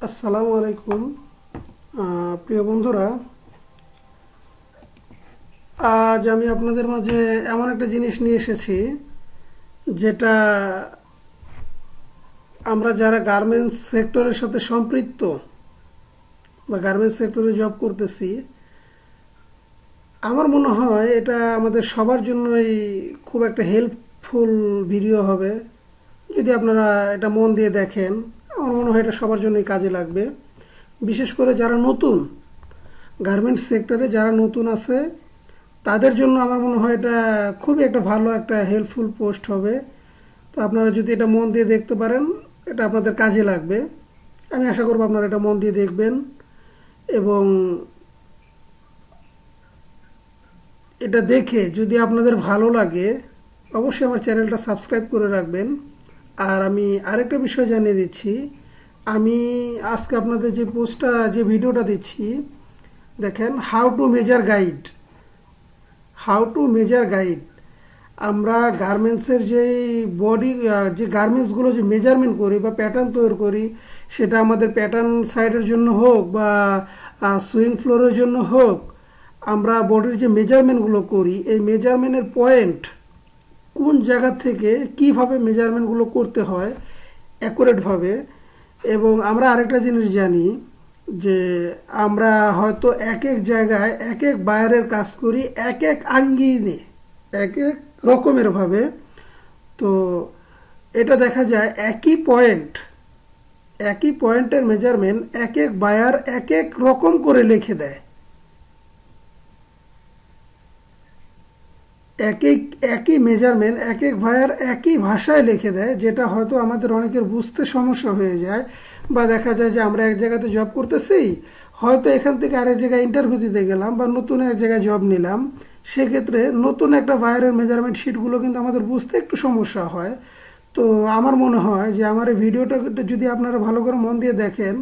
আসসালামু আলাইকুম প্রিয় বন্ধুরা। আজ আমি আপনাদের মাঝে এমন একটা জিনিস নিয়ে এসেছি যেটা আমরা যারা গার্মেন্টস সেক্টরের সাথে সম্পৃক্ত বা গার্মেন্টস সেক্টরে জব করতেছি, আমার মনে হয় এটা আমাদের সবার জন্যই খুব একটা হেল্পফুল ভিডিও হবে। যদি আপনারা এটা মন দিয়ে দেখেন, আমার মনে হয় এটা সবার জন্যই কাজে লাগবে। বিশেষ করে যারা নতুন গার্মেন্টস সেক্টরে যারা নতুন আছে তাদের জন্য আমার মনে হয় এটা খুবই একটা ভালো একটা হেল্পফুল পোস্ট হবে। তো আপনারা যদি এটা মন দিয়ে দেখতে পারেন, এটা আপনাদের কাজে লাগবে। আমি আশা করব আপনারা এটা মন দিয়ে দেখবেন এবং এটা দেখে যদি আপনাদের ভালো লাগে অবশ্যই আমার চ্যানেলটা সাবস্ক্রাইব করে রাখবেন। আর আমি আরেকটা বিষয় জানিয়ে দিচ্ছি, আমি আজকে আপনাদের যে ভিডিওটা দিচ্ছি, দেখেন হাউ টু মেজার গাইড। আমরা গার্মেন্টসের যে গার্মেন্টসগুলো যে মেজারমেন্ট করি বা প্যাটার্ন তৈরি করি, সেটা আমাদের প্যাটার্ন সাইডের জন্য হোক বা সুইং ফ্লোরের জন্য হোক, আমরা বডির যে মেজারমেন্টগুলো করি এই মেজারমেন্টের পয়েন্ট কোন জায়গা থেকে কিভাবে মেজারমেন্টগুলো করতে হয় অ্যাকুরেটভাবে। এবং আমরা আরেকটা জিনিস জানি যে আমরা হয়তো এক এক জায়গায় এক এক বায়ারের কাজ করি এক এক আঙ্গিনে এক এক রকমের ভাবে। তো এটা দেখা যায় একই পয়েন্টের মেজারমেন্ট এক এক বায়ার এক এক রকম করে লিখে দেয়, একই একই মেজারমেন্ট এক এক ভাইয়ার একই ভাষায় লিখে দেয়, যেটা হয়তো আমাদের অনেকের বুঝতে সমস্যা হয়ে যায়। বা দেখা যায় যে আমরা এক জায়গাতে জব করতেছি, হয়তো এখান থেকে আরেক জায়গায় ইন্টারভিউ দিতে গেলাম বা নতুন এক জায়গায় জব নিলাম, সেক্ষেত্রে নতুন একটা ভাইয়ারের মেজারমেন্ট শিটগুলো কিন্তু আমাদের বুঝতে একটু সমস্যা হয়। তো আমার মনে হয় যে আমার এই ভিডিওটা যদি আপনারা ভালো করে মন দিয়ে দেখেন,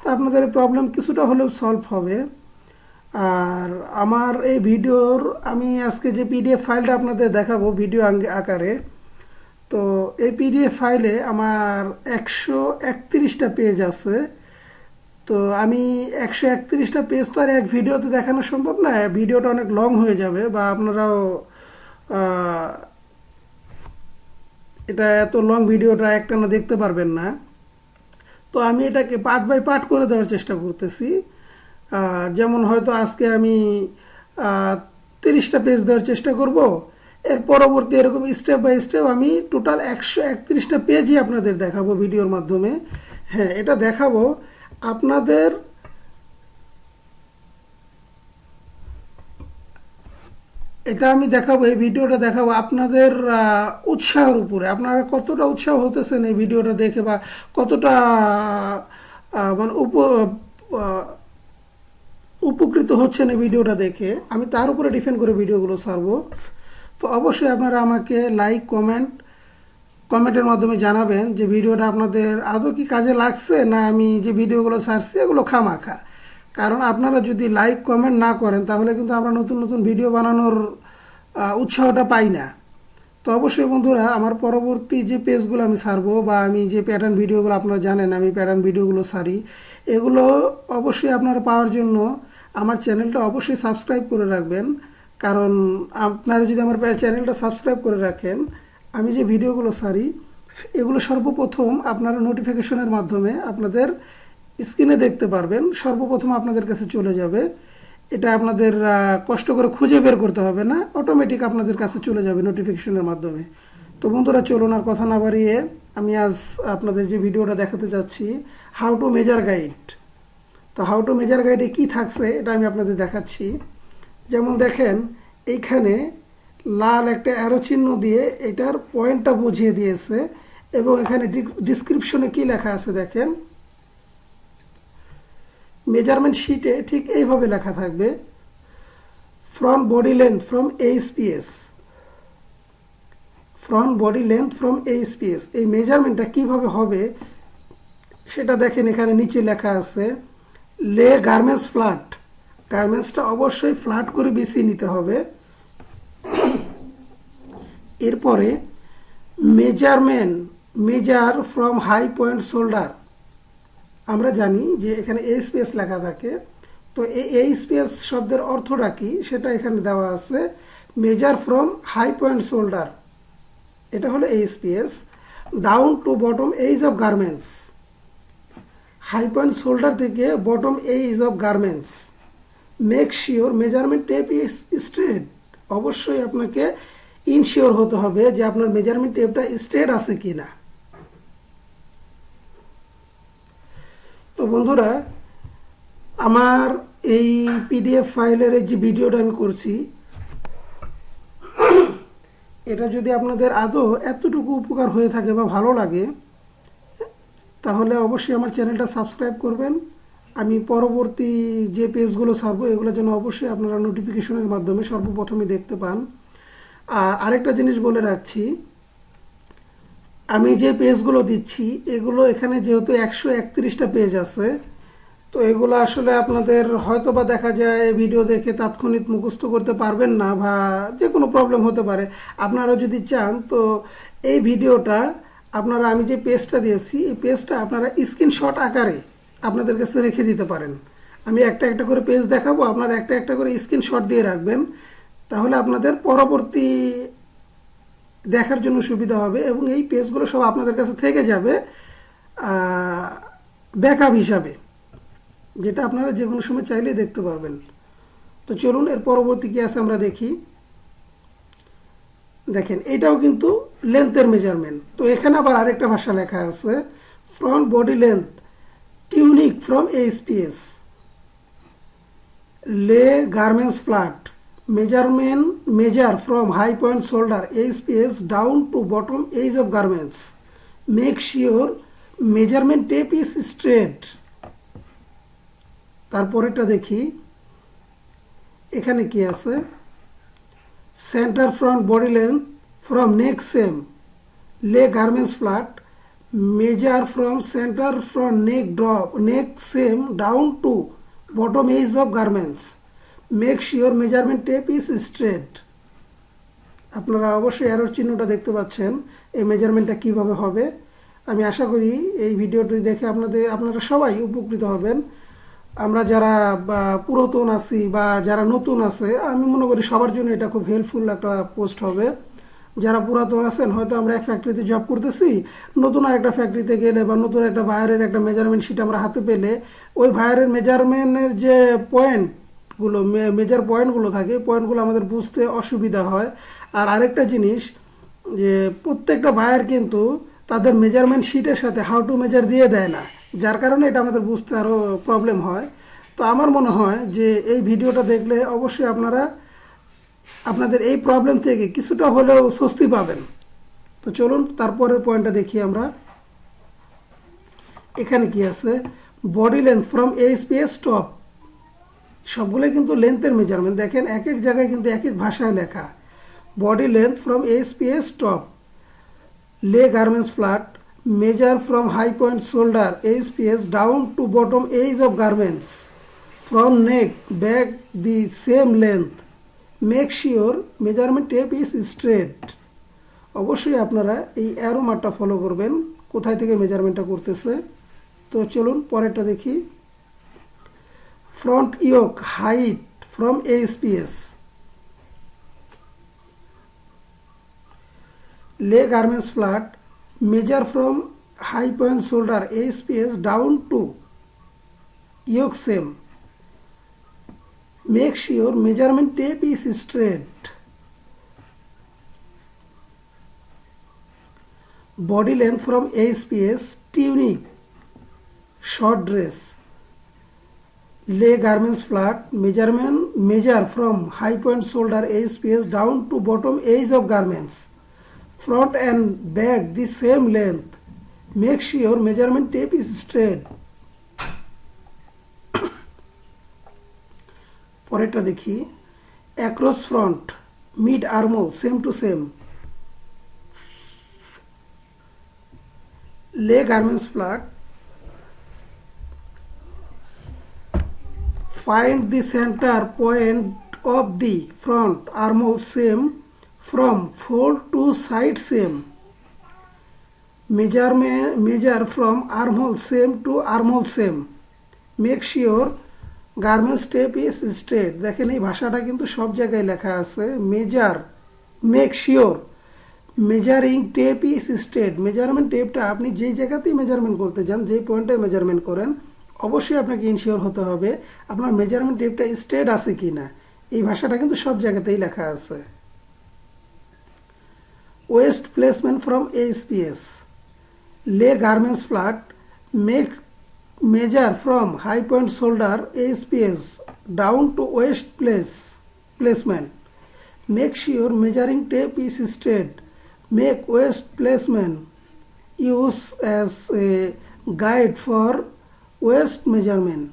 তো আপনাদের এই প্রবলেম কিছুটা হলেও সলভ হবে। আর আমার এই ভিডিওর আমি আজকে যে পিডিএফ ফাইলটা আপনাদের দেখাবো ভিডিও আকারে, তো এই পিডিএফ ফাইলে আমার 131টা পেজ আছে। তো আমি 131টা পেজ তো আর এক ভিডিওতে দেখানো সম্ভব না, ভিডিওটা অনেক লং হয়ে যাবে বা আপনারাও আহ, এটা এত লং ভিডিওটা একটানা দেখতে পারবেন না। তো আমি এটাকে পার্ট বাই পার্ট করে দেওয়ার চেষ্টা করতেছি। যেমন হয়তো আজকে আমি 30টা পেজ দেওয়ার চেষ্টা করব, এর পরবর্তী এরকম স্টেপ বাই স্টেপ আমি টোটাল 131টা পেজই আপনাদের দেখাবো ভিডিওর মাধ্যমে। হ্যাঁ, এটা দেখাবো আপনাদের, এটা আমি দেখাবো, এই ভিডিওটা দেখাবো আপনাদের উৎসাহের উপরে, আপনারা কতটা উৎসাহ হতেছেন এই ভিডিওটা দেখে বা কতটা মানে আহ, উপকৃত হচ্ছেন এই ভিডিওটা দেখে, আমি তার উপরে ডিপেন্ড করে ভিডিওগুলো ছাড়বো। তো অবশ্যই আপনারা আমাকে কমেন্টের মাধ্যমে জানাবেন যে ভিডিওটা আপনাদের আদৌ কি কাজে লাগছে, না আমি যে ভিডিওগুলো ছাড়ছি এগুলো খামাখা। কারণ আপনারা যদি লাইক কমেন্ট না করেন তাহলে কিন্তু আমরা নতুন নতুন ভিডিও বানানোর উৎসাহটা পাই না। তো অবশ্যই বন্ধুরা, আমার পরবর্তী যে পেজগুলো আমি ছাড়বো বা আমি যে প্যাটার্ন ভিডিওগুলো, আপনারা জানেন আমি প্যাটার্ন ভিডিওগুলো ছাড়ি, এগুলো অবশ্যই আপনারা পাওয়ার জন্য আমার চ্যানেলটা অবশ্যই সাবস্ক্রাইব করে রাখবেন। কারণ আপনারা যদি আমার চ্যানেলটা সাবস্ক্রাইব করে রাখেন, আমি যে ভিডিওগুলো ছাড়ি এগুলো সর্বপ্রথম আপনারা নোটিফিকেশনের মাধ্যমে আপনাদের স্ক্রিনে দেখতে পারবেন, সর্বপ্রথম আপনাদের কাছে চলে যাবে। এটা আপনাদের কষ্ট করে খুঁজে বের করতে হবে না, অটোমেটিক আপনাদের কাছে চলে যাবে নোটিফিকেশনের মাধ্যমে। তো বন্ধুরা, চলুন আর কথা না বাড়িয়ে আমি আজ আপনাদের যে ভিডিওটা দেখাতে চাচ্ছি, হাউ টু মেজার গাইড। তো হাউ টু মেজার গাইডে কী থাকছে এটা আমি আপনাদের দেখাচ্ছি। যেমন দেখেন, এইখানে লাল একটা অ্যারো চিহ্ন দিয়ে এটার পয়েন্টটা বুঝিয়ে দিয়েছে এবং এখানে ডিসক্রিপশনে কি লেখা আছে দেখেন, মেজারমেন্ট শিটে ঠিক এইভাবে লেখা থাকবে, front body length from HPS, front body length from HPS. এই মেজারমেন্টটা কিভাবে হবে সেটা দেখেন, এখানে নিচে লেখা আছে লে গার্মেন্টস ফ্ল্যাট। গার্মেন্টসটা অবশ্যই ফ্ল্যাট করে বিছিয়ে নিতে হবে। এরপরে measure from high point shoulder আমরা জানি যে এখানে এ স্পেস লেখা থাকে, তো এই স্পেস শব্দের অর্থটা কি সেটা এখানে দেওয়া আছে। Measure from high point shoulder, এটা হলো এই space, down to bottom edge of garments, high point shoulder থেকে bottom edge of garments, make sure measurement tape is straight, অবশ্যই আপনাকে ইনশিওর হতে হবে যে আপনার মেজারমেন্ট টেপটা স্ট্রেট আছে কিনা। তো বন্ধুরা, আমার এই পিডিএফ ফাইলের যে ভিডিওটা আমি করছি, এটা যদি আপনাদের আদৌ এতটুকু উপকার হয়ে থাকে বা ভালো লাগে, তাহলে অবশ্যই আমার চ্যানেলটা সাবস্ক্রাইব করবেন। আমি পরবর্তী যে পেজগুলো ছাড়বো এগুলো যেন অবশ্যই আপনারা নোটিফিকেশনের মাধ্যমে সর্বপ্রথমে দেখতে পান। আর আরেকটা জিনিস বলে রাখছি, আমি যে পেজগুলো দিচ্ছি এগুলো এখানে যেহেতু 131টা পেজ আছে, তো এগুলো আসলে আপনাদের হয়তো বা দেখা যায় ভিডিও দেখে তাৎক্ষণিক মুখস্থ করতে পারবেন না, বা যে কোনো প্রবলেম হতে পারে। আপনারা যদি চান তো এই ভিডিওটা আপনারা, আমি যে পেজটা দিয়েছি এই পেজটা আপনারা স্ক্রিনশট আকারে আপনাদের কাছে রেখে দিতে পারেন। আমি একটা একটা করে পেজ দেখাবো, আপনারা একটা একটা করে স্ক্রিনশট দিয়ে রাখবেন, তাহলে আপনাদের পরবর্তী দেখার জন্য সুবিধা হবে, এবং এই পেজগুলো সব আপনাদের কাছে থেকে যাবে ব্যাকআপ হিসাবে, যেটা আপনারা যে কোনো সময় চাইলে দেখতে পারবেন। তো চলুন এর পরবর্তী কি আছে আমরা দেখি। দেখেন, এটাও কিন্তু লেন্থের মেজারমেন্ট। তো এখানে আবার আরেকটা ভাষা লেখা আছে, front body length tunic from HPS, lay garments flat measure from high point shoulder HPS down to bottom edge of garments, make sure measurement tape is straight. তারপরেটা দেখি এখানে কি আছে, centre front body length from neck seam, lay garments flat measure from centre from neck seam down to bottom edge of garments, make sure measurement tape is straight. আপনারা অবশ্যই অ্যারোর চিহ্নটা দেখতে পাচ্ছেন, এই মেজারমেন্টটা কিভাবে হবে। আমি আশা করি এই ভিডিওটি দেখে আপনারা সবাই উপকৃত হবেন। আমরা যারা পুরাতন আছি বা যারা নতুন আছে, আমি মনে করি সবার জন্য এটা খুব হেল্পফুল একটা পোস্ট হবে। যারা পুরাতন আছেন, হয়তো আমরা এক ফ্যাক্টরিতে জব করতেছি, নতুন আরেকটা ফ্যাক্টরিতে গেলে বা নতুন একটা ভায়ারের একটা মেজারমেন্ট শিট আমরা হাতে পেলে, ওই ভায়ারের মেজারমেন্টের যে মেজার পয়েন্টগুলো থাকে, পয়েন্টগুলো আমাদের বুঝতে অসুবিধা হয়। আর আরেকটা জিনিস, যে প্রত্যেকটা ভায়ার কিন্তু তাদের মেজারমেন্ট শিটের সাথে হাউ টু মেজার দিয়ে দেয় না, যার কারণে এটা আমাদের বুঝতে আরও প্রবলেম হয়। তো আমার মনে হয় যে এই ভিডিওটা দেখলে অবশ্যই আপনাদের এই প্রবলেম থেকে কিছুটা হলেও স্বস্তি পাবেন। তো চলুন তারপরের পয়েন্টটা দেখি আমরা। এখানে কি আছে, body length from HPS top, সবগুলো কিন্তু লেন্থের মেজারমেন্ট। দেখেন এক এক জায়গায় কিন্তু এক এক ভাষায় লেখা। Body length from HPS top, lay garments flat measure from high point shoulder HPS down to bottom edge of garments, from neck back the same length, make sure measurement tape is straight. অবশ্যই আপনারা এই arrow মার্কটা follow করবেন, কোথায় থেকে মেজারমেন্টটা করতেছে। তো চলুন পরেরটা দেখি। Front yoke height from HPS, lay garments flat measure from high point shoulder HPS down to yoke seam, make sure measurement tape is straight. Body length from HPS tunic short dress, lay garments flat measure from high point shoulder HPS down to bottom edge of garments, front and back the same length, make sure measurement tape is straight. পরেরটা দেখি, across front mid armhole seam to seam, lay garments flat find the centre point of the front armhole seam from fold to side seam, measure from armhole same to armhole same, make sure garment tape is straight। দেখেন এই ভাষাটা কিন্তু সব জায়গায় লেখা আছে, measure, make sure, measuring tape is straight. Measurement টেপটা আপনি যেই জায়গাতেই মেজারমেন্ট করতে যান, যেই পয়েন্টে মেজারমেন্ট করেন, অবশ্যই আপনাকে ইনশিওর হতে হবে আপনার মেজারমেন্ট টেপটা স্ট্রেট আছে কি না। এই ভাষাটা কিন্তু সব জায়গাতেই লেখা আছে। West placement from ASPS, lay garments flat, make measure from high point shoulder ASPS down to waist placement, make sure measuring tape is straight, make waist placement use as a guide for waist measurement,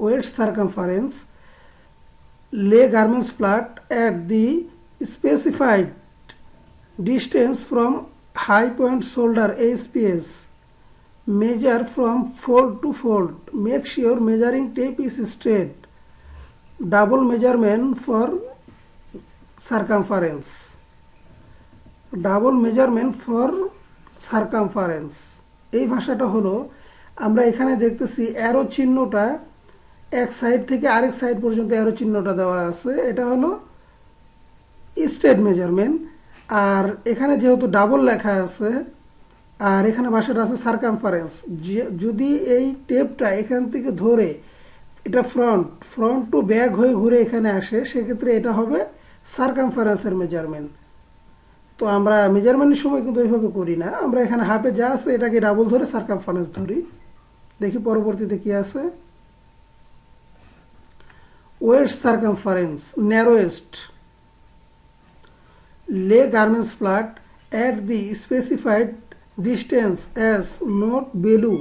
waist circumference, lay garments flat at the specified distance from high point shoulder ASPS, measure from fold to fold, make sure measuring tape is straight, double measurement for circumference, double measurement for circumference। এই ভাষাটা হলো, আমরা এখানে দেখতেছি arrow চিহ্নটা এক side থেকে আরেক সাইড পর্যন্ত অ্যারো চিহ্নটা দেওয়া আছে, এটা হলো স্ট্রেট মেজারমেন্ট। আর এখানে যেহেতু ডাবল লেখা আছে আর এখানে ভাষাটা আছে সার্কামফারেন্স, যদি এই টেপটা এখান থেকে ধরে এটা ফ্রন্ট টু ব্যাক হয়ে ঘুরে এখানে আসে, সেক্ষেত্রে এটা হবে সার্কামফারেন্সের মেজারমেন্ট। তো আমরা মেজারমেন্টের সময় কিন্তু এইভাবে করি না, আমরা এখানে হাফে যা আছে এটাকে ডাবল ধরে সার্কামফারেন্স ধরি। দেখি পরবর্তীতে কি আছে। Waist circumference narrowest, lay garments flat at the specified distance as note below,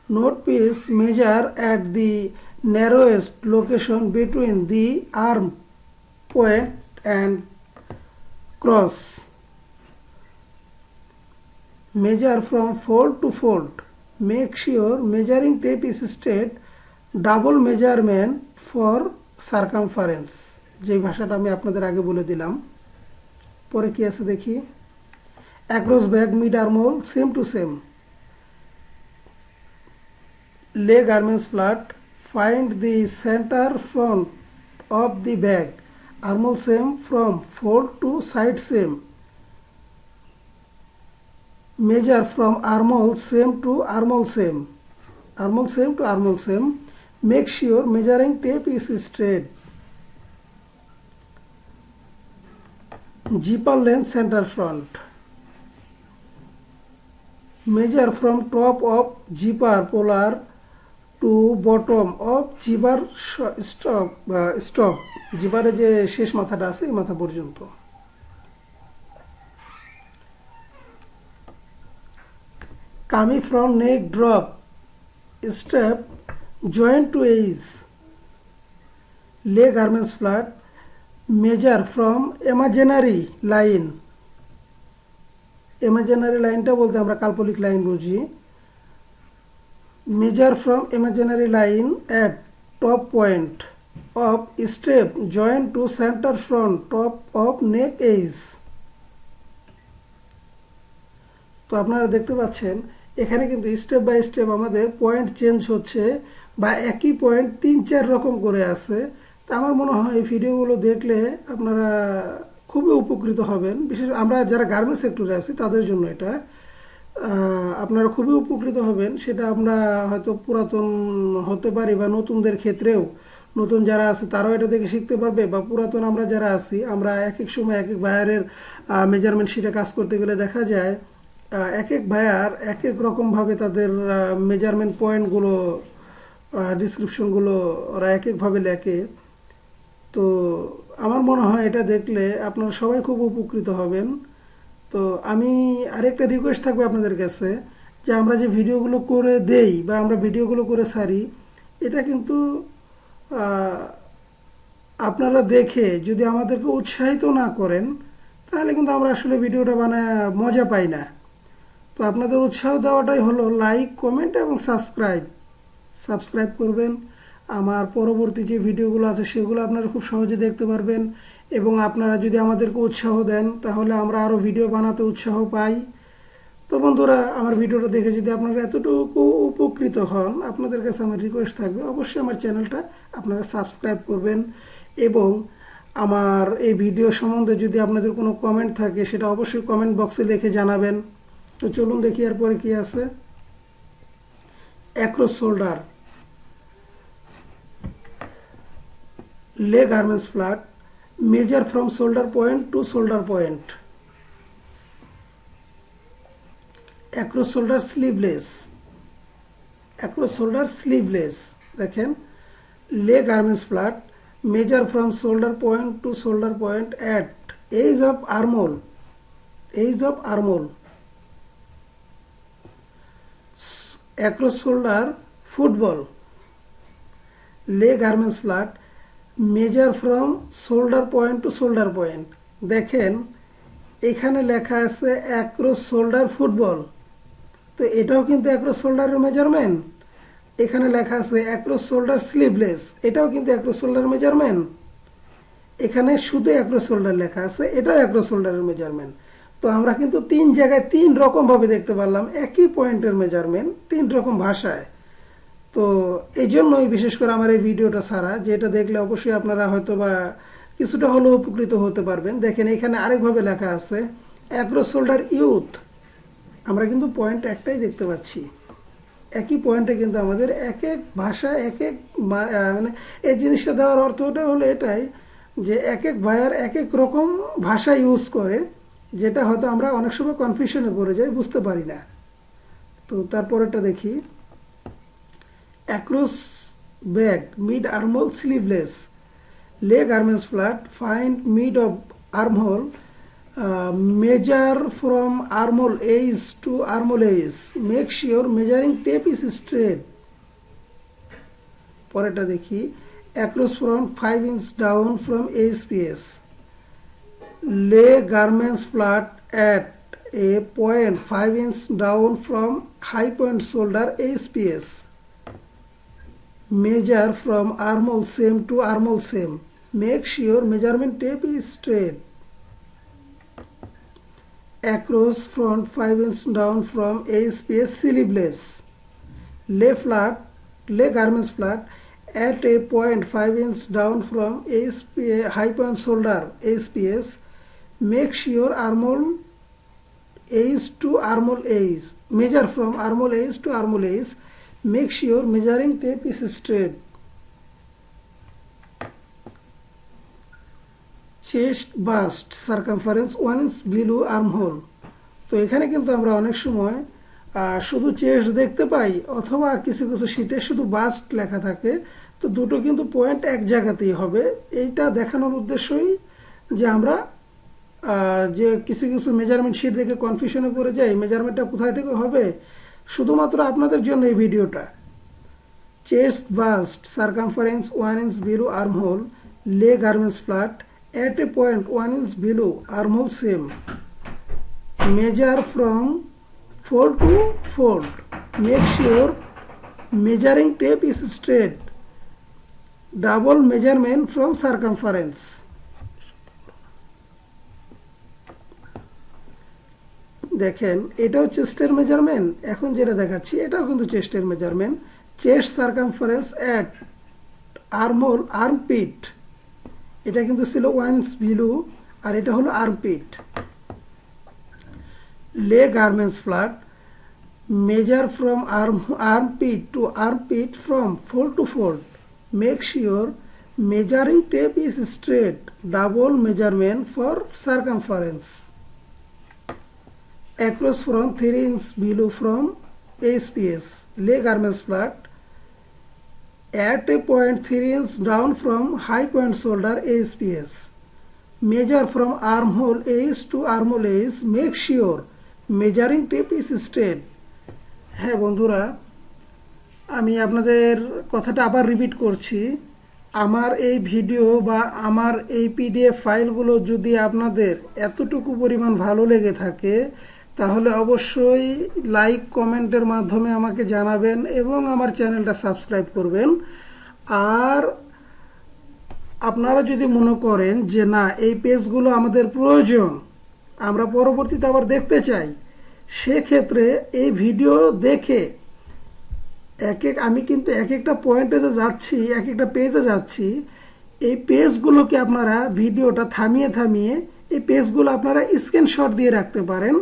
note piece measure at the narrowest location between the arm point and cross, measure from fold to fold, make sure measuring tape is straight, double measurement for circumference। যে ভাষাটা আমি আপনাদের আগে বলে দিলাম। পরে কি আছে দেখি। Across back mid armhole seam to seam, lay garments flat, find the centre front of the back, armhole seam from fold to side seam, measure from armhole seam to armhole seam, armhole seam to armhole seam, make sure measuring tape is straight, zipper length center front, measure from top of zipper polar to bottom of zipper stop, জিপারে যে শেষ মাথাটা আছে এই মাথা পর্যন্ত। coming from neck drop strap joint to edge, lay garments flat, measure from imaginary line, imaginary লাইনটা বলতে আমরা কাল্পনিক লাইন বুঝি, measure from imaginary line at top point of strap joint to center front top of neck edge। তো আপনারা দেখতে পাচ্ছেন এখানে কিন্তু স্টেপ বাই স্টেপ আমাদের পয়েন্ট চেঞ্জ হচ্ছে বা একই পয়েন্ট 3-4 রকম করে আছে। তা আমার মনে হয় এই ভিডিওগুলো দেখলে আপনারা খুবই উপকৃত হবেন, বিশেষ আমরা যারা গার্মেন্টস সেক্টরে আছি তাদের জন্য এটা আপনারা খুবই উপকৃত হবেন। সেটা আমরা হয়তো পুরাতন হতে পারি বা নতুনদের ক্ষেত্রেও, নতুন যারা আছে তারাও এটা দেখে শিখতে পারবে, বা পুরাতন আমরা যারা আছি আমরা এক এক সময় এক এক ভাইয়ারের মেজারমেন্ট শিটে কাজ করতে গেলে দেখা যায় এক এক ভাইয়ার এক এক রকমভাবে তাদের মেজারমেন্ট পয়েন্টগুলো ডিসক্রিপশনগুলো ওরা এক একভাবে লেখে। তো আমার মনে হয় এটা দেখলে আপনারা সবাই খুব উপকৃত হবেন। তো আমি আরেকটা রিকোয়েস্ট থাকবে আপনাদের কাছে, যে আমরা যে ভিডিওগুলো করে দেই বা আমরা ভিডিওগুলো করে ছাড়ি, এটা কিন্তু আপনারা দেখে যদি আমাদেরকে উৎসাহিত না করেন তাহলে কিন্তু আমরা আসলে ভিডিওটা বানায় মজা পাই না। তো আপনাদের উৎসাহ দেওয়াটাই হলো লাইক, কমেন্ট এবং সাবস্ক্রাইব করবেন। আমার পরবর্তী যে ভিডিওগুলো আছে সেগুলো আপনারা খুব সহজে দেখতে পারবেন এবং আপনারা যদি আমাদেরকে উৎসাহ দেন তাহলে আমরা আরও ভিডিও বানাতে উৎসাহ পাই। তো বন্ধুরা, আমার ভিডিওটা দেখে যদি আপনারা এতটুকু উপকৃত হন, আপনাদের কাছে আমার রিকোয়েস্ট থাকবে অবশ্যই আমার চ্যানেলটা আপনারা সাবস্ক্রাইব করবেন এবং আমার এই ভিডিও সম্বন্ধে যদি আপনাদের কোনো কমেন্ট থাকে সেটা অবশ্যই কমেন্ট বক্সে লিখে জানাবেন। তো চলুন দেখি এরপরে কি আছে। Across shoulder leg garments flat, measure from shoulder point to shoulder point. Across shoulder sleeveless, across shoulder sleeveless, দেখেন leg garments flat, measure from shoulder point to shoulder point at edge of armhole, edge of armhole. Across shoulder football, leg garments flat, measure from shoulder point two shoulder point. দেখেন এখানে লেখা আছে across shoulder football, তো এটাও কিন্তু across শোল্ডারের measurement. এখানে লেখা আছে অ্যাক্রস শোল্ডার স্লিভলেস, এটাও কিন্তু অ্যাক্রস শোল্ডার মেজারমেন্ট। এখানে শুধু অ্যাক্রস শোল্ডার লেখা আছে, এটাও অ্যাক্রস শোল্ডারের মেজারমেন্ট। তো আমরা কিন্তু তিন জায়গায় তিন রকমভাবে দেখতে পারলাম একই পয়েন্টের মেজারমেন্ট তিন রকম ভাষায়। তো এই জন্যই বিশেষ করে আমার এই ভিডিওটা ছাড়া, যেটা দেখলে অবশ্যই আপনারা হয়তো বা কিছুটা হলেও উপকৃত হতে পারবেন। দেখেন এখানে আরেকভাবে লেখা আছে অ্যাক্রস শোল্ডার ইউথ, আমরা কিন্তু পয়েন্ট একটাই দেখতে পাচ্ছি, একই পয়েন্টে কিন্তু আমাদের এক এক ভাষা এক এক মানে এই জিনিসটা দেওয়ার অর্থটা হলো এটাই যে এক এক ভাইয়ার এক এক রকম ভাষা ইউজ করে, যেটা হয়তো আমরা অনেক সময় কনফিউশনে পড়ে যাই, বুঝতে পারি না। তো তারপরেরটা দেখি across back mid armhole sleeveless, leg garments flat, find mid of armhole, measure from armhole edge to armhole edge, make sure measuring tape is straight. পরেরটা দেখি across front 5 inch down from ASPS, leg garments flat at a point 5 inch down from high point shoulder ASPS, measure from armhole seam to armhole seam, make sure measurement tape is straight. Across front 5 inch down from ASPS sleeveless, leg garments flat at a point 5 inch down from ASPS high point shoulder ASPS, make sure armhole edge to armhole edge, measure from armhole edge to armhole edge, make sure measuring tape is straight. Chest bust circumference 1 inch below armhole, তো এখানে কিন্তু আমরা অনেক সময় শুধু chest দেখতে পাই অথবা কিছু কিছু শীটে শুধু বাস্ট লেখা থাকে, তো দুটো কিন্তু পয়েন্ট এক জায়গাতেই হবে। এইটা দেখানোর উদ্দেশ্যই যে আমরা যে কিছু কিছু মেজারমেন্ট শীট দেখে কনফিউশনে পড়ে যাই, মেজারমেন্টটা কোথায় থেকে হবে, শুধুমাত্র আপনাদের জন্য এই ভিডিওটা। Chest bust circumference 1 inch below armhole, leg garments flat at a point 1 inch below armhole seam, measure from fold to fold, make sure measuring tape is straight, double measurement from circumference. দেখেন এটাও চেস্টের measurement, এখন যেটা দেখাচ্ছি এটাও কিন্তু চেস্টের measurement. Chest circumference at armhole armpit, এটা কিন্তু ছিল 1 inch বিলো আর এটা হলো armpit. leg garments flat, measure from armpit to armpit from fold to fold, make sure measuring tape is straight, double measurement for circumference. Across from 3 inch below from ASPS, leg garments flat at a point 3 inch down from high point shoulder ASPS, measure from armhole edge to armhole edge, make sure measuring tape is straight. হ্যাঁ বন্ধুরা, আমি আপনাদের কথাটা আবার repeat করছি। আমার এই video বা আমার এই পিডিএফ ফাইলগুলো যদি আপনাদের এতটুকু পরিমাণ ভালো লেগে থাকে তাহলে অবশ্যই লাইক কমেন্টের মাধ্যমে আমাকে জানাবেন এবং আমার চ্যানেলটা সাবস্ক্রাইব করবেন। আর আপনারা যদি মনে করেন যে না এই পেজগুলো আমাদের প্রয়োজন, আমরা পরবর্তীতে আবার দেখতে চাই, সেক্ষেত্রে এই ভিডিও দেখে আমি কিন্তু এক একটা পয়েন্টে যে যাচ্ছি, এক একটা পেজে যাচ্ছি, এই পেজগুলোকে আপনারা ভিডিওটা থামিয়ে থামিয়ে এই পেজগুলো আপনারা স্ক্রিনশট দিয়ে রাখতে পারেন।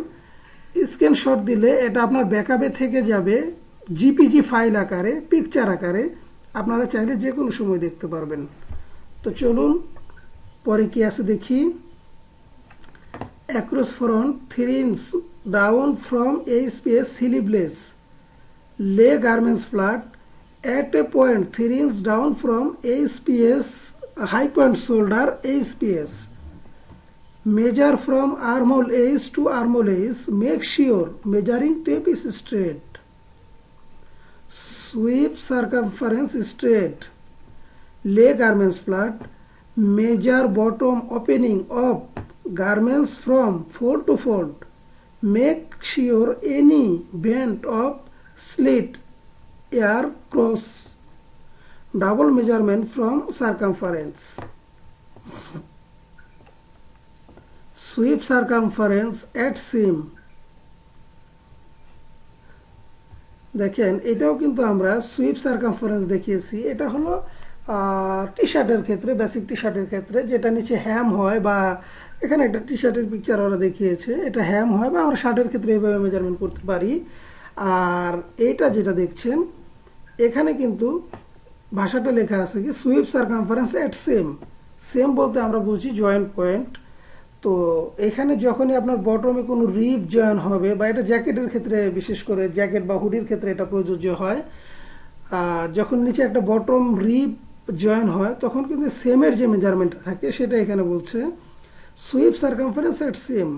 স্ক্রিনশট দিলে এটা আপনার ব্যাকআপে থেকে যাবে জিপিজি ফাইল আকারে, পিকচার আকারে। আপনারা চাইলে যে কোনো সময় দেখতে পারবেন। তো চলুন পরে কি আছে দেখি। Across front 3 inch down from HPS sleeveless, lay garments flat at a point 3 inch down from HPS high point shoulder HPS. Measure from armhole edge to armhole edge. Make sure measuring tape is straight. Sweep circumference straight. Lay garments flat. Measure bottom opening of garments from fold to fold. Make sure any bend of slit air cross. Double measurement from circumference. Sweep circumference at seam. দেখেন এটাও কিন্তু আমরা sweep circumference দেখিয়েছি। এটা হলো টি শার্টের ক্ষেত্রে, basic T শার্টের ক্ষেত্রে যেটা নিচে হ্যাম হয়, বা এখানে একটা টি শার্টের পিকচার ওরা দেখিয়েছে, এটা হ্যাম হয়, বা আমরা শার্টের ক্ষেত্রে এইভাবে মেজারমেন্ট করতে পারি। আর এইটা যেটা দেখছেন এখানে কিন্তু ভাষাটা লেখা আছে কি সুইপ সার্কামফারেন্স এট সেম। সেম বলতে আমরা বুঝি জয়েন্ট পয়েন্ট। তো এখানে যখনই আপনার বটমে কোনো রিপ জয়েন হবে, বা এটা জ্যাকেটের ক্ষেত্রে, বিশেষ করে জ্যাকেট বা হুডির ক্ষেত্রে এটা প্রযোজ্য হয়, যখন নিচে একটা বটম রিপ জয়েন হয় তখন কিন্তু সেমের যে মেজারমেন্টটা থাকে সেটা এখানে বলছে সুইপ সার্কামফারেন্স এট সেম।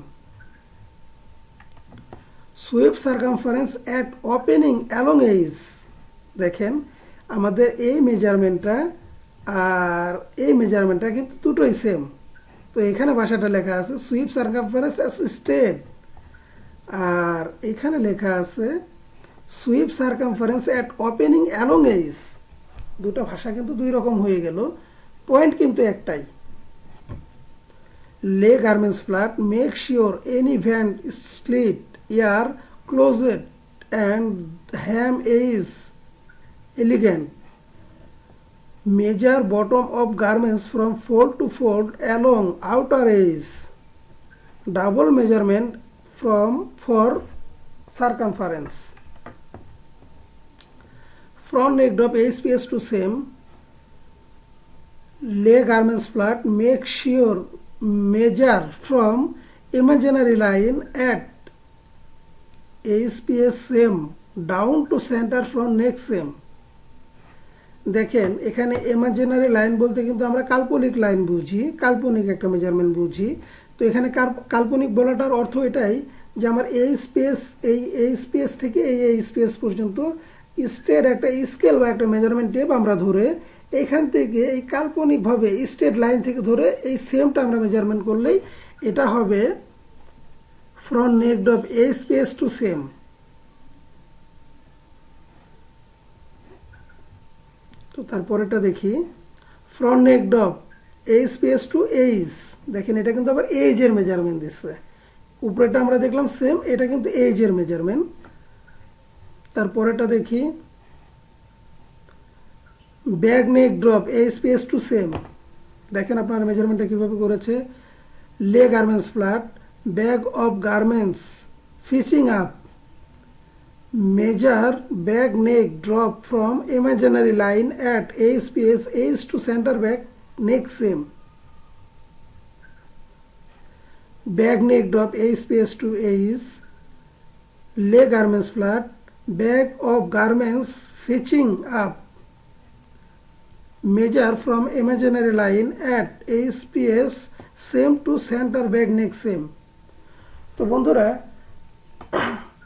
সুইপ সার্কামফারেন্স এট ওপেনিং অ্যালং এজ। দেখেন আমাদের এই মেজারমেন্টটা আর এই মেজারমেন্টটা কিন্তু দুটোই সেম। তো এখানে ভাষাটা লেখা আছে সুইপ সার্কামফারেন্স স্ট্রেট, আর এখানে লেখা আছে সুইপ সার্কামফারেন্স এট ওপেনিং অ্যালং এজ। দুটো ভাষা কিন্তু দুই রকম হয়ে গেল, পয়েন্ট কিন্তু একটাই। Lay garments flat, make sure any vent slit are closed and hem edge elegant. Measure bottom of garments from fold to fold along outer edge. Double measurement for circumference. Front neck drop HPS to same. Lay garments flat. Make sure measure from imaginary line at HPS same down to center from neck same. দেখেন এখানে imaginary line বলতে কিন্তু আমরা কাল্পনিক line বুঝি, কাল্পনিক একটা measurement বুঝি। তো এখানে কাল্পনিক বলাটার অর্থ এটাই যে আমার এই স্পেস থেকে এই স্পেস পর্যন্ত স্ট্রেট একটা স্কেল বা একটা মেজারমেন্ট টেপ আমরা ধরে এখান থেকে এই কাল্পনিকভাবে স্ট্রেট লাইন থেকে ধরে এই সেমটা আমরা মেজারমেন্ট করলেই এটা হবে front neck drop space to same. তো তারপরেটা দেখি front neck drop space to edge. দেখেন এটা কিন্তু আবার এইজের মেজারমেন্ট দিচ্ছে, উপরেটা আমরা দেখলাম সেম, এটা কিন্তু এইজের মেজারমেন্ট। তারপরেটা দেখি back neck drop space to same. দেখেন আপনার মেজারমেন্টটা কিভাবে করেছে। Lay garments flat, back of garments facing up. Measure back neck drop from imaginary line at HPS edge to center back neck same. Back neck drop HPS to edge. Lay garments flat. Back of garments fitching up. Measure from imaginary line at HPS same to center back neck same. তো বন্ধুরা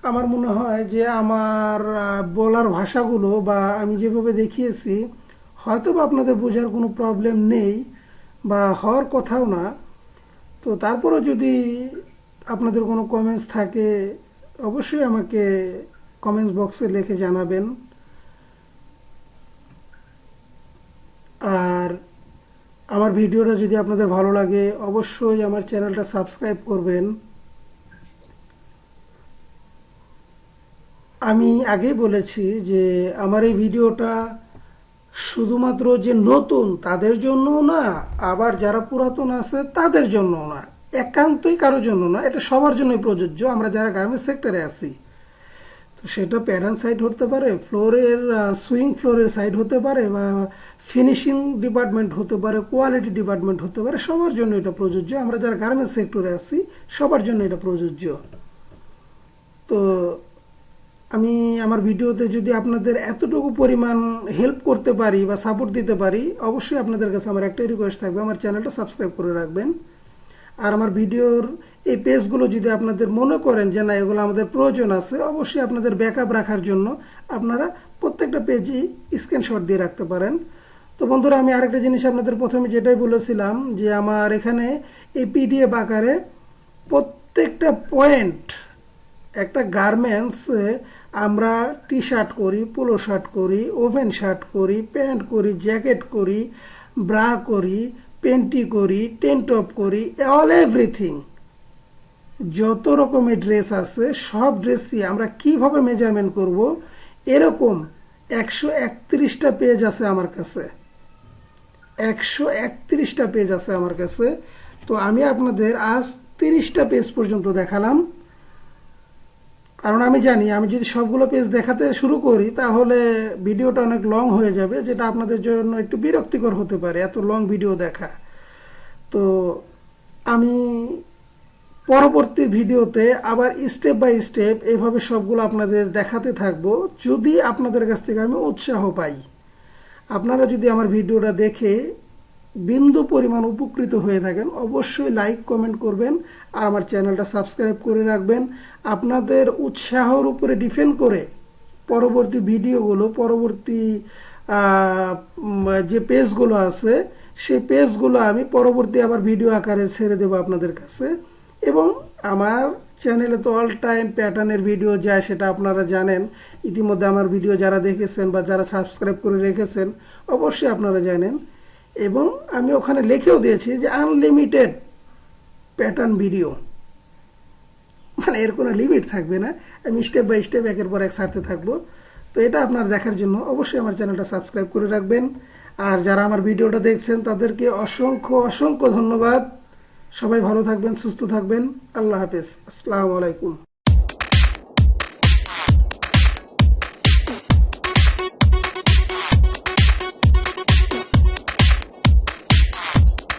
আমার মনে হয় যে আমার বলার ভাষাগুলো বা আমি যেভাবে দেখিয়েছি হয়তো বা আপনাদের বোঝার কোনো প্রবলেম নেই বা হওয়ার কথাও না। তো তারপরও যদি আপনাদের কোনো কমেন্টস থাকে অবশ্যই আমাকে কমেন্টস বক্সে লিখে জানাবেন। আর আমার আমার ভিডিওটা যদি আপনাদের ভালো লাগে অবশ্যই আমার চ্যানেলটা সাবস্ক্রাইব করবেন। আমি আগেই বলেছি যে আমার এই ভিডিওটা শুধুমাত্র যে নতুন তাদের জন্য না, আবার যারা পুরাতন আছে তাদের জন্য না, একান্তই কারোর জন্য না, এটা সবার জন্যই প্রযোজ্য। আমরা যারা গার্মেন্টস সেক্টরে আছি, তো সেটা প্যাটার্ন সাইড হতে পারে, ফ্লোরের সুইং ফ্লোরের সাইড হতে পারে, বা ফিনিশিং ডিপার্টমেন্ট হতে পারে, কোয়ালিটি ডিপার্টমেন্ট হতে পারে, সবার জন্য এটা প্রযোজ্য। আমরা যারা গার্মেন্টস সেক্টরে আছি সবার জন্য এটা প্রযোজ্য। তো আমি আমার ভিডিওতে যদি আপনাদের এতটুকু পরিমাণ হেল্প করতে পারি বা সাপোর্ট দিতে পারি, অবশ্যই আপনাদের কাছে আমার একটাই রিকোয়েস্ট থাকবে, আমার চ্যানেলটা সাবস্ক্রাইব করে রাখবেন। আর আমার ভিডিওর এই পেজগুলো যদি আপনাদের মনে করেন যে না এগুলো আমাদের প্রয়োজন আছে, অবশ্যই আপনাদের ব্যাকআপ রাখার জন্য আপনারা প্রত্যেকটা পেজই স্ক্রিনশট দিয়ে রাখতে পারেন। তো বন্ধুরা, আমি আরেকটা জিনিস আপনাদের প্রথমে যেটাই বলেছিলাম যে আমার এখানে এই পিডিএফ আকারে প্রত্যেকটা পয়েন্ট, একটা গার্মেন্টসে আমরা টি শার্ট করি, পোলো শার্ট করি, ওভেন শার্ট করি, প্যান্ট করি, জ্যাকেট করি, ব্রা করি, পেন্টি করি, টেন টপ করি, অল এভরিথিং, যত রকমের ড্রেস আছে সব ড্রেসই আমরা কিভাবে মেজারমেন্ট করব, এরকম 131টা পেজ আছে আমার কাছে। 131টা পেজ আছে আমার কাছে। তো আমি আপনাদের আজ 30টা পেজ পর্যন্ত দেখালাম, কারণ আমি জানি আমি যদি সবগুলো পেজ দেখাতে শুরু করি তাহলে ভিডিওটা অনেক লং হয়ে যাবে, যেটা আপনাদের জন্য একটু বিরক্তিকর হতে পারে এত লং ভিডিও দেখা। তো আমি পরবর্তী ভিডিওতে আবার স্টেপ বাই স্টেপ এইভাবে সবগুলো আপনাদের দেখাতে থাকবো, যদি আপনাদের কাছ থেকে আমি উৎসাহ পাই। আপনারা যদি আমার ভিডিওটা দেখে বিন্দু পরিমাণ উপকৃত হয়ে থাকেন, অবশ্যই লাইক কমেন্ট করবেন আর আমার চ্যানেলটা সাবস্ক্রাইব করে রাখবেন। আপনাদের উৎসাহর উপরে ডিপেন্ড করে পরবর্তী ভিডিওগুলো, পরবর্তী যে পেজগুলো আছে সেই পেজগুলো আমি পরবর্তী আবার ভিডিও আকারে ছেড়ে দেবো আপনাদের কাছে। এবং আমার চ্যানেলে তো অল টাইম প্যাটার্নের ভিডিও যায়, সেটা আপনারা জানেন। ইতিমধ্যে আমার ভিডিও যারা দেখেছেন বা যারা সাবস্ক্রাইব করে রেখেছেন অবশ্যই আপনারা জানেন। এবং আমি ওখানে লিখেও দিয়েছি যে আনলিমিটেড প্যাটার্ন ভিডিও, মানে এর কোনো লিমিট থাকবে না, আমি স্টেপ বাই স্টেপ একের পর এক ছাড়তে থাকবো। তো এটা আপনার দেখার জন্য অবশ্যই আমার চ্যানেলটা সাবস্ক্রাইব করে রাখবেন। আর যারা আমার ভিডিওটা দেখছেন তাদেরকে অসংখ্য অসংখ্য ধন্যবাদ। সবাই ভালো থাকবেন, সুস্থ থাকবেন। আল্লাহ হাফেজ, আসসালামু আলাইকুম।